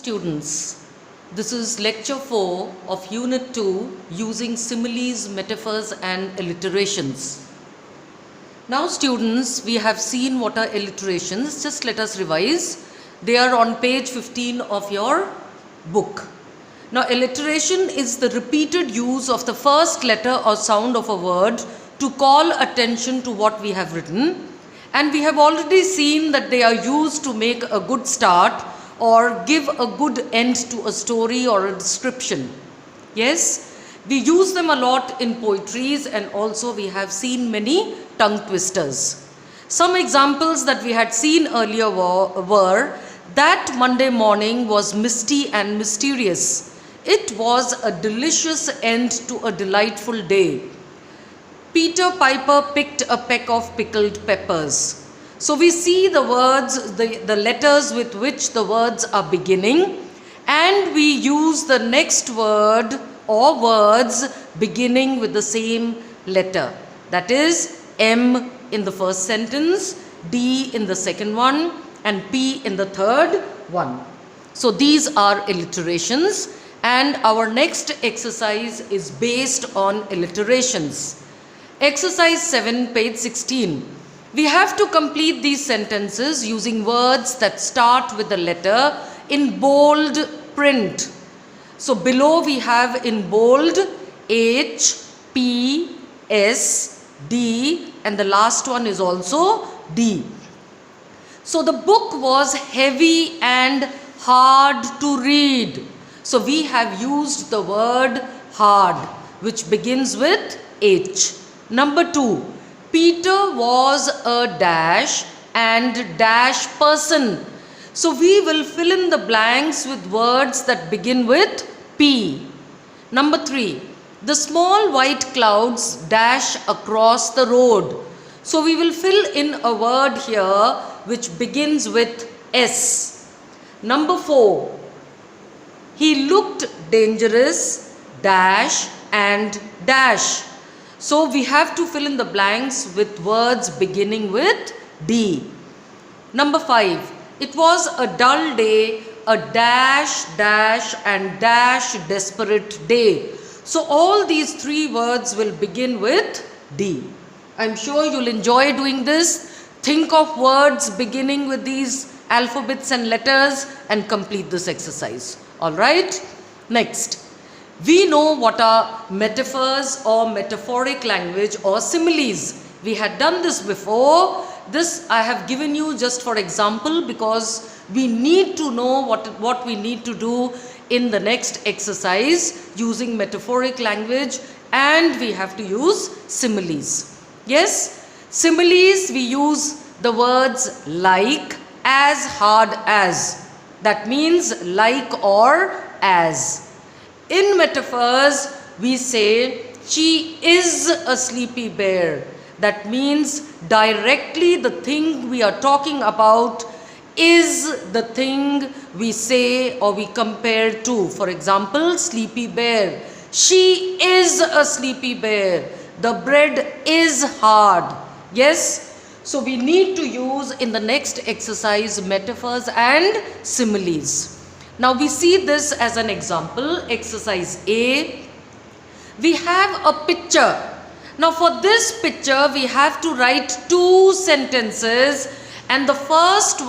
Students, this is lecture 4 of unit 2 using similes, metaphors and alliterations. Now students, we have seen what are alliterations. Just let us revise. They are on page 15 of your book. Now alliteration is the repeated use of the first letter or sound of a word to call attention to what we have written, and we have already seen that they are used to make a good start or give a good end to a story or a description. Yes, we use them a lot in poetries, and also we have seen many tongue twisters. Some examples that we had seen earlier were that Monday morning was misty and mysterious. It was a delicious end to a delightful day. Peter Piper picked a peck of pickled peppers. So we see the words, the letters with which the words are beginning, and we use the next word or words beginning with the same letter. That is M in the first sentence, D in the second one, and P in the third one. So these are alliterations, and our next exercise is based on alliterations. Exercise 7, page 16. We have to complete these sentences using words that start with the letter in bold print. So below we have in bold H, P, S, D, and the last one is also D. So the book was heavy and hard to read. So we have used the word hard, which begins with H. Number 2. Peter was a dash and dash person. So we will fill in the blanks with words that begin with P. Number 3. The small white clouds dash across the road. So we will fill in a word here which begins with S. Number 4. He looked dangerous, dash and dash. So we have to fill in the blanks with words beginning with D. Number 5. It was a dull day, a dash, dash and dash desperate day. So all these three words will begin with D. I'm sure you'll enjoy doing this. Think of words beginning with these alphabets and letters and complete this exercise. Alright? Next. We know what are metaphors or metaphoric language or similes. We had done this before. This I have given you just for example because we need to know what we need to do in the next exercise using metaphoric language, and we have to use similes. Yes, similes we use the words like, as, hard as. That means like or as. In metaphors, we say, she is a sleepy bear. That means directly the thing we are talking about is the thing we say or we compare to. For example, sleepy bear. She is a sleepy bear. The bread is hard. Yes? So we need to use in the next exercise metaphors and similes. Now we see this as an example, exercise A. We have a picture. Now for this picture we have to write two sentences, and in the first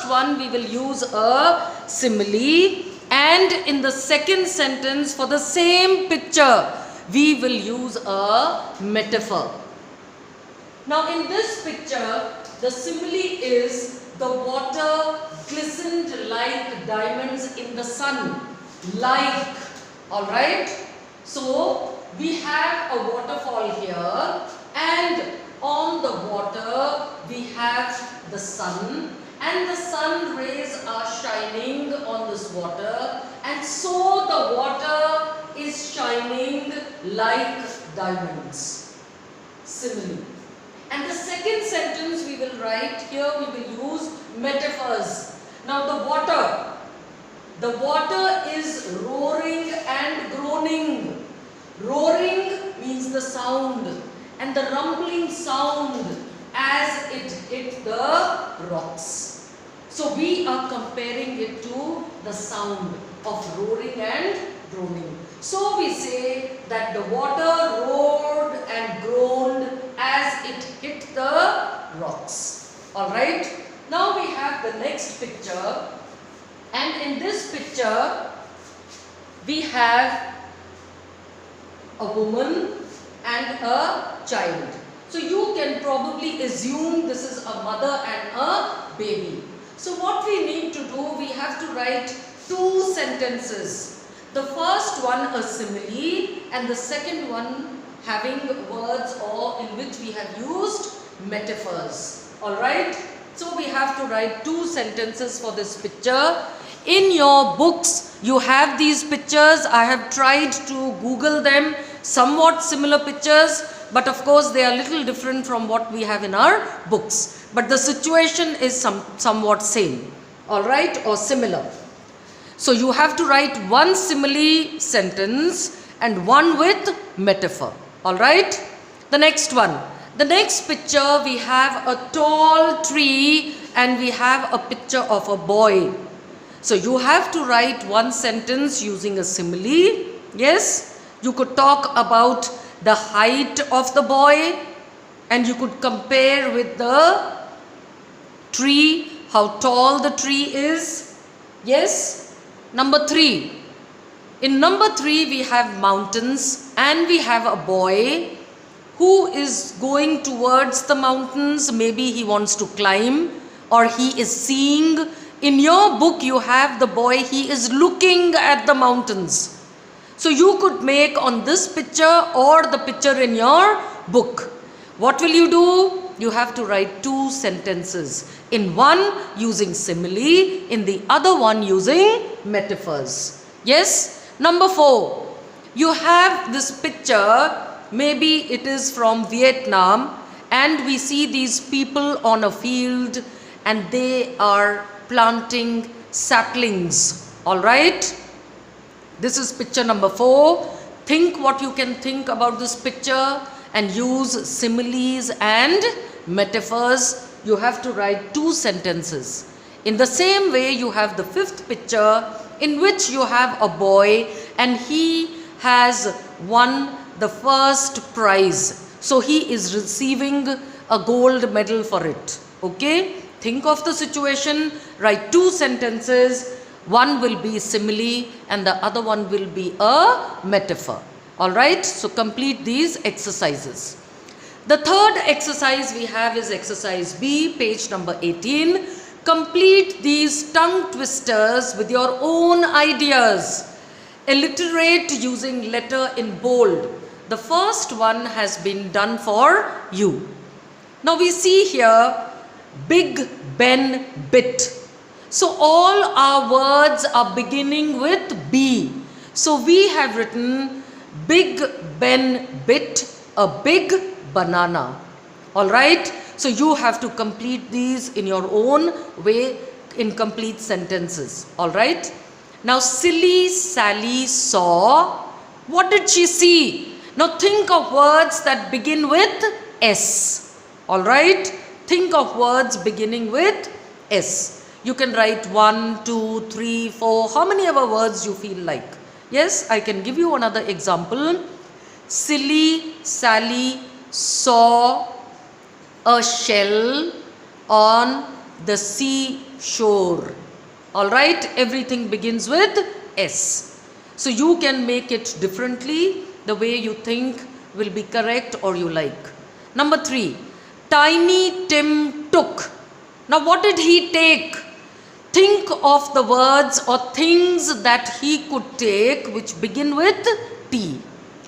one we will use a simile, and in the second sentence for the same picture we will use a metaphor. Now in this picture the simile is the water glistened like diamonds in the sun. Like. Alright. So we have a waterfall here, and on the water we have the sun, and the sun rays are shining on this water, and so the water is shining like diamonds. Simile. And the second sentence we will write here, we will use metaphors. Now the water is roaring and groaning. Roaring means the sound, and the rumbling sound as it hit the rocks. So we are comparing it to the sound of roaring and droning. So we say that the water roared and groaned as it hit the rocks. Alright. Now we have the next picture, and in this picture we have a woman and a child. So you can probably assume this is a mother and a baby. So what we need to do, we have to write two sentences. The first one a simile and the second one having words or in which we have used metaphors. Alright. So we have to write two sentences for this picture. In your books you have these pictures. I have tried to Google them, somewhat similar pictures, but of course they are a little different from what we have in our books. But the situation is somewhat same, alright, or similar. So you have to write one simile sentence and one with metaphor, alright. The next one. The next picture we have a tall tree and we have a picture of a boy. So you have to write one sentence using a simile. Yes, you could talk about the height of the boy and you could compare with the tree, how tall the tree is. Yes. Number 3. In number 3 we have mountains and we have a boy who is going towards the mountains. Maybe he wants to climb or he is seeing. In your book you have the boy, he is looking at the mountains. So you could make on this picture or the picture in your book. What will you do? You have to write two sentences. In one using simile, in the other one using metaphors. Yes? Number 4. You have this picture, maybe it is from Vietnam, and we see these people on a field and they are planting saplings. Alright? This is picture number 4. Think what you can think about this picture and use similes and metaphors. You have to write two sentences. In the same way you have the 5th picture in which you have a boy and he has won the first prize. So he is receiving a gold medal for it. Okay? Think of the situation, write two sentences. One will be simile and the other one will be a metaphor. Alright, so complete these exercises. The third exercise we have is exercise B, page number 18. Complete these tongue twisters with your own ideas. Alliterate using letter in bold. The first one has been done for you. Now we see here Big Ben bit. So all our words are beginning with B. So we have written Big Ben bit a big banana. Alright. So you have to complete these in your own way in complete sentences. Alright. Now silly Sally saw. What did she see? Now think of words that begin with S. Alright. Think of words beginning with S. You can write 1, 2, 3, 4, how many ever words you feel like. Yes, I can give you another example. Silly Sally saw a shell on the seashore. Alright, everything begins with S. So you can make it differently, the way you think will be correct or you like. Number 3, Tiny Tim took. Now what did he take? Think of the words or things that he could take which begin with T.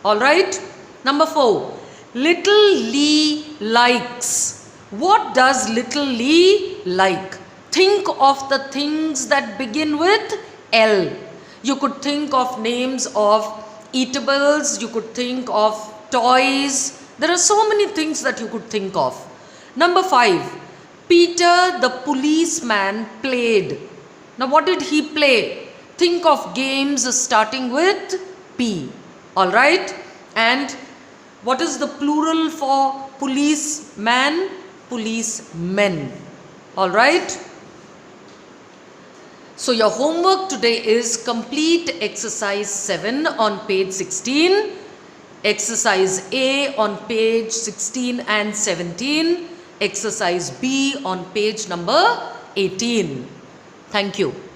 Alright. Number 4. Little Lee likes. What does little Lee like? Think of the things that begin with L. You could think of names of eatables. You could think of toys. There are so many things that you could think of. Number 5. Peter the policeman played. Now what did he play? Think of games starting with P. Alright. And what is the plural for policeman? Policemen. Alright. So your homework today is complete exercise 7 on page 16, exercise A on page 16 and 17, exercise B on page number 18. Thank you.